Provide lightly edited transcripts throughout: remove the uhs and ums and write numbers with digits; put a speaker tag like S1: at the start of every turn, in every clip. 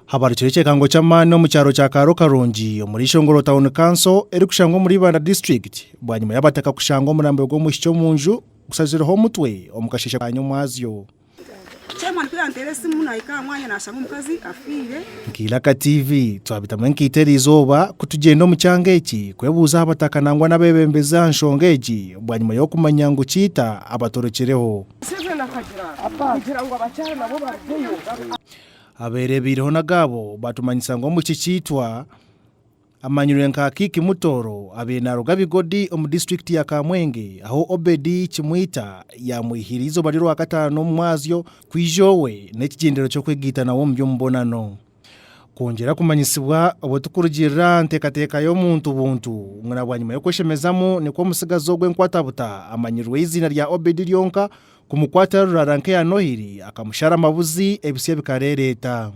S1: Habari kirekango cy'amani no mu cyaro cya Karongi muri Shongoro Town Council eri kushangwa muri Banda District bwanyuma yabataka kushangwa murambe gwo mushyo munju gusaziraho mutwe omukashisha kanyo mwazyo
S2: Chairman kwa interesi muna ika mwanya nashanga umukazi afire
S1: Ngilaka TV twabita nkitera izoba kutugenda mu cyangeki kwebuza abataka nangwa nabebembeza nshongeji bwanyuma yo kumanya ngo cita abatorokereho Abere biriho nagabo batumanyisa ngo mu kicitwa amanyure nka kiki mutoro abenaro gabigodi mu district ya Kamwenge aho Obedi kimwita yamuhirizo bariro akatano mwazyo kwijowe n'ekigendero cyo kwegita nawo mbyo mbonano kongera kumanyisibwa obutukurugira ntekateka yo muntu buntu mwana bwanyuma yo kweshemezamo niko musigazo gwe nkwatabuta amanyirwe izina rya Obedi lyonka kumukwata ruranke ya Nohiri akamushara mabuzi ebistya bikarereta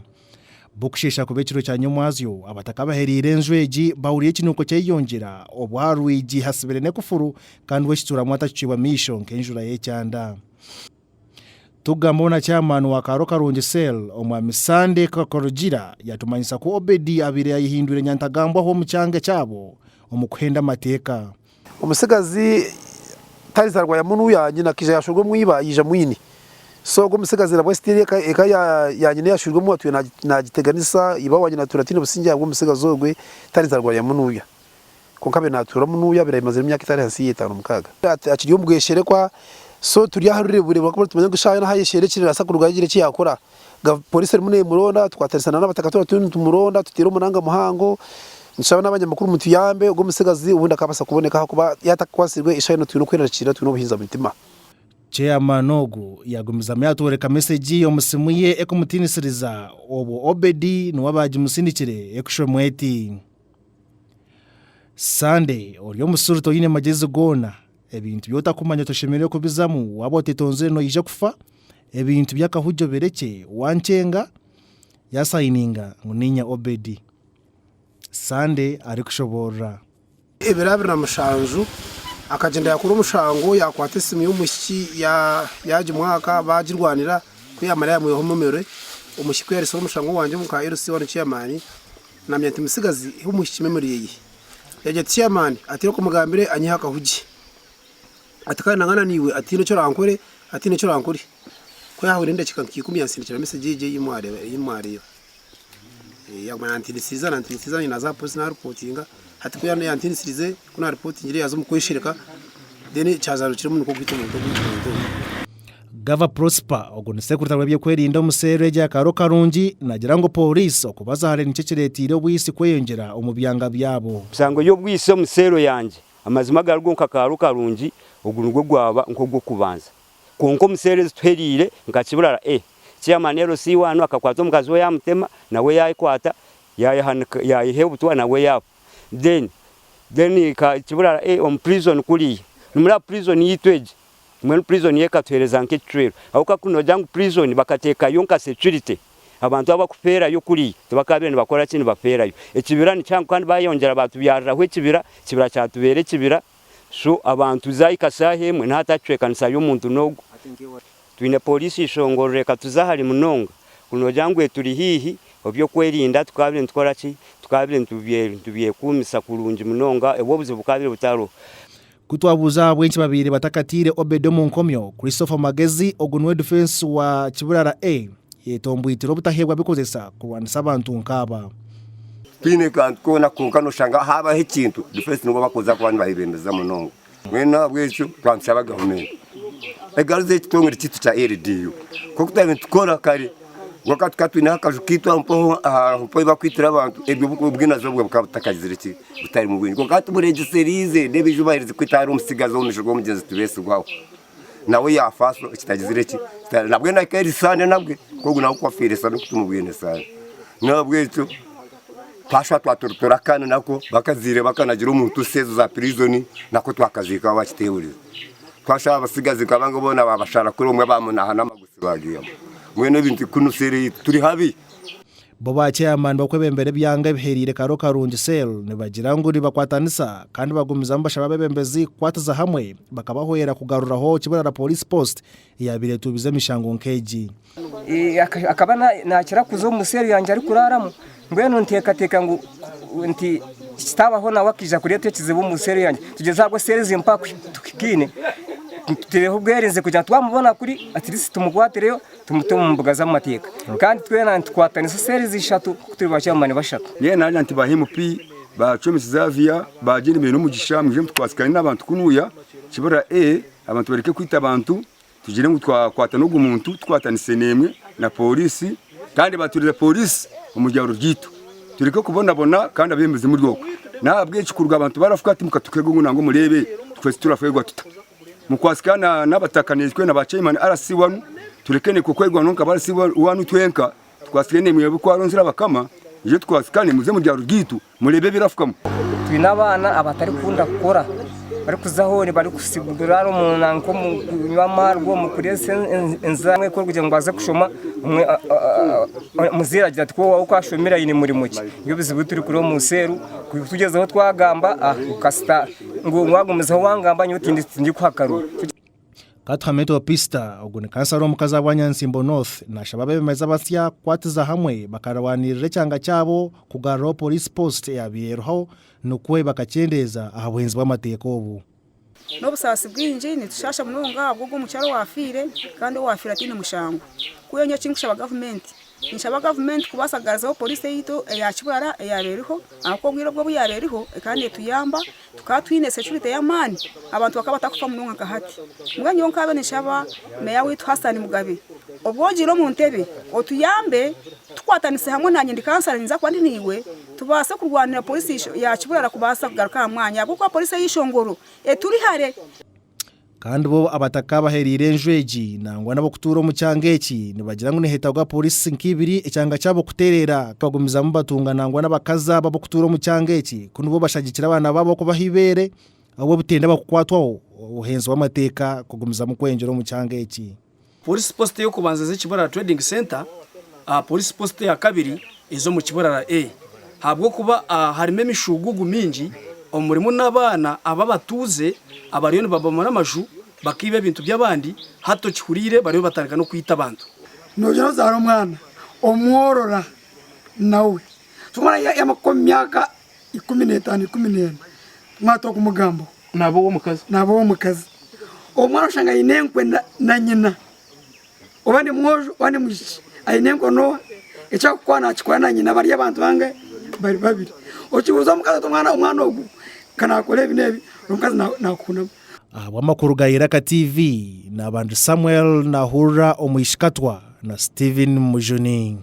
S1: Bukshesha kubekiro cya nyumwazyo abataka baherire njweji bahuriye kinuko cyeyongera obwarwiji hasibere ne kufuru kandi weshitura mwata ciciwa misho nkenjura yecyanda Tugambona chairman wa Karongi Cell omwami Sande Kakorogira yatumanyisa ko Obedi abire yihindure nyantagambwa ho mu cyange cyabo omukwenda mateka
S3: Omutsigazi tarizarwa ya munu yanyi nakije yashurwe mwiba yija mwini so go musigazira bwestiri eka yanyine yashurwe mu atuye nagiteganisa iba wanye naturatine businjya bwo musigazogwe tarizarwa ya munuya konkabe natura munuya birayimaze imyaka itari hasi 5 mukaga akiriyo mbweshere kwa so turiya harure bure bakora tumenye gushaya na hayeshere kirira sakurugagire cyakora police mune muronda twateresana n'abataka tumuronda tutira umunanga muhango nshaba n'abanyamakuru mutuyambe ubwo musigazi ubundi akabasa kuboneka kuba yatakwasirwe ishayino tuno kweracira tuno buhinza mutima
S1: Chairman Ogu yagumiza myatoreka message omusimuye ekumutinisiriza obo Obedi nuwabaji musindikire ekushomweti Sunday oriyo musuruto yine magezi gona ebintu byota kumanya toshemere ko bizamu wabotetonze no yije kufa ebintu byakahujjo bereke wancenga yasayininga nguninya Obedi Sunday ari kushobora
S3: ebirabira mushanju akagenda yakuru mushango yakwata isimu y'umushyi yaje mwaka bagirwanira kwiyamara yamuye homomere umushyi kweriso umushango wanje muka RC wa chairman namye ati musigazi umushyi memory ye yaje chairman atiro ko mugambire anyihaka hugi atakana ngana niwe ati no cyo rankore ati no cyo rankuri ko yahuri ndakika kikumya sindikira message je yimware yagmana antinisiza inaza post na reportinga hati kuyana yantinisirize kuna reporting iri yazo mukwishirika deni cyazarukire mu nuko gwita mu
S1: Gava Prosper ogone secretary bye kwerinda musereje ya Karongi nagira ngo police okubaza hare nicyekiretire bwisi kweyongera umubyanga byabo
S4: bisango yo bwisi musero yanje amazima gargonka Karongi ogunugwe gwaba nkogwo kubanza konko musere zitwerire ngakiburara chairman RC wanu akakwata mukazi we yamutema nawe yayikwata yayihe ubutwa nawe yapo then kibura prison kuri numura prison yitweje mwe prison yekatwereza nke trero aho kuno jangu prison bakateka yonka security abantu abakupera yo kuri tubakabene bakora kindi bapera yo ekibirani cyangu kandi bayongera batubyarira hwe kibira cyatubere kibira so abantu zayikasahe mwe ntatacwekanisa yo muntu nogo twine police ishongoreka tuzahari munonga kuno jangu eturi hihi obyo kwerinda tukabire ntwara ki tukabire tubiye kumisa kurungi munonga ebobuze bukabire butaro
S1: kutwabuza bwenchi babiri batakatire Obedo mu nkomyo Christopher Magezi ogunwe defense wa Kiburara yetombwitiro butahebwa bikozesa kurwanisa abantu nkaba
S5: pine kona kunkano shanga haba ikintu defense ngo bakoza ku bantu bahibembeza munonga mwena bwecho twansaba gahumene egaruze kitongere kitu cha RDU ko kutabe tukora kare wakati katwina akajukitwa mpo bakwitira abantu ebyo bwinazo bwo bukatakazire ki butari mu bwingo kati buregiserize debijubahirize kwitara umusigazo w'umushogo mugenzi tubese gwaho nawe yafaso kitagizire ki nabwe na keri sane nabwe ko nawe kwafiresa no kutumubwene sane nabwe cyo twasha twaturutura kana nako bakazire bakanagira umuntu sezo za prison nako twakazika bakitewuriza twasha abasigazi kabanga bona babashara kuri umwe bamunaha n'amagusi bagiyemo mwene bintu kunusere turi habi
S1: bo ba chairman bakwebembere byanga biherire karo karungi sel nibagira ngo ribakwatanisa kandi bagumiza mbasha babembezi kwataza hamwe bakabahoyera kugaruraho kibura police post yabire tubize mishango nkeji
S6: akaba nakira kuzo museri yanje ari kuraramo ngweno nteka ngo nti stabaho na wakija kurete kizibu museri yanje tugeza go series impako tukikine tuteho bwerinze kujya twamubona kuri at least tumugwatereyo tumutuma mbuga z'amateka kandi twena ntitwatanisa series ishatu tubashya bashatu
S7: ye nanya ntibahimu pi bacomisiza via bagenda ibintu mugisha muje mutwasikana n'abantu kunuya kibura abantu bareke kwita abantu tugire ngo twakwatana n'umuntu twatanise nemwe na polisi kandi baturira polisi umujyaro ryito tureke kubonabona kandi abemeze muri rwoko nabwe kikurwa abantu barafuka ati mukatukego ngo nango murebe twese turafegwa tuta mukwasikana n'abatakanizwe n'abaceyman RC1 turekene kukwegwa nonka RC1 twenka twasikene mwe bukwaronzira bakama iyo twasikane muze mu byaro ryito murebe birafukamo
S6: twinabana abatari kunda gukora bari kuzahone bari kusigurira umuntu anko mwamarwo mukurese enzamwe ko kugira ngo aze kushoma muziragira ati ko wawe kwashomera yini muri muki iyo bizibu turi kuri museru kutugezaho twagamba ukasta ngo mwagumizaho wangamba nyutindi ndi kwakaru
S1: Kathameto pista ogune kansaro mukaza Nsimbo North na shababe bemeza basya kwatiza hamwe bakarawanirire cyanga cyabo kugarura police post yabiyeho nukwe bakacendeza ahabuhinzi bw'amateko ubu
S2: no busasi bwinji nitushasha munonga bwo mu cyaro wafire kandi wafira tine mushango kuyo nya cinkusha government nshaba government kubasagarazaho police yito yakibara yareriho akobwiro bwo yareriho kandi tuyamba tukatwine security y'amani abantu bakabatakufa munonga gahati mwenye onkabe nshaba meya witu Hassan Mugabe obwogiro mu ntebe otuyambe tukwatanise hamwe nanye ndikansara kwandi niwe tubase kurwanira police yakibara kubasa kugaruka mwanya kuko police yishongoro turi hare
S1: kandi bo abataka baherire njweji nangwa nabo kuturo mu cyangeki nibagira ngo niheta bwa police nkibiri icyanga cyabo kuterera bagumiza mu batunga nangwa nabakaza babo kuturo mu cyangeki kuno bo bashagikira abana babo ko bahibere abo butenda bakukwatwaho uhenzo w'amateka kugumiza mu kwenjero mu cyangeki
S8: police post yo kubanza z'Kibura trading center police post ya kabiri izo mu Kibura habwo kuba harimo imishugugu minji umurimo n'abana ababatuze abariyoni babamara amaju bakibe ibintu by'abandi hato kikurire bariyo batanga no kwita abantu
S9: nogero zaro mwana omworora nawe tumara ya makomyaka 15 14 mwato kumugambo
S8: nabo wo mukazi omwana ushanga inenkwe na nyina obandi mwojo wandi mushi ainenko no ecyakwana kikwana nyina bari abantu bange bari babiri okibuza mukazi umwana ogu kana kole binebi rukazi nakuna
S1: amakuru gayiraka TV na bandu Samuel Nahura Omwishikatwa na Steven Mujuni.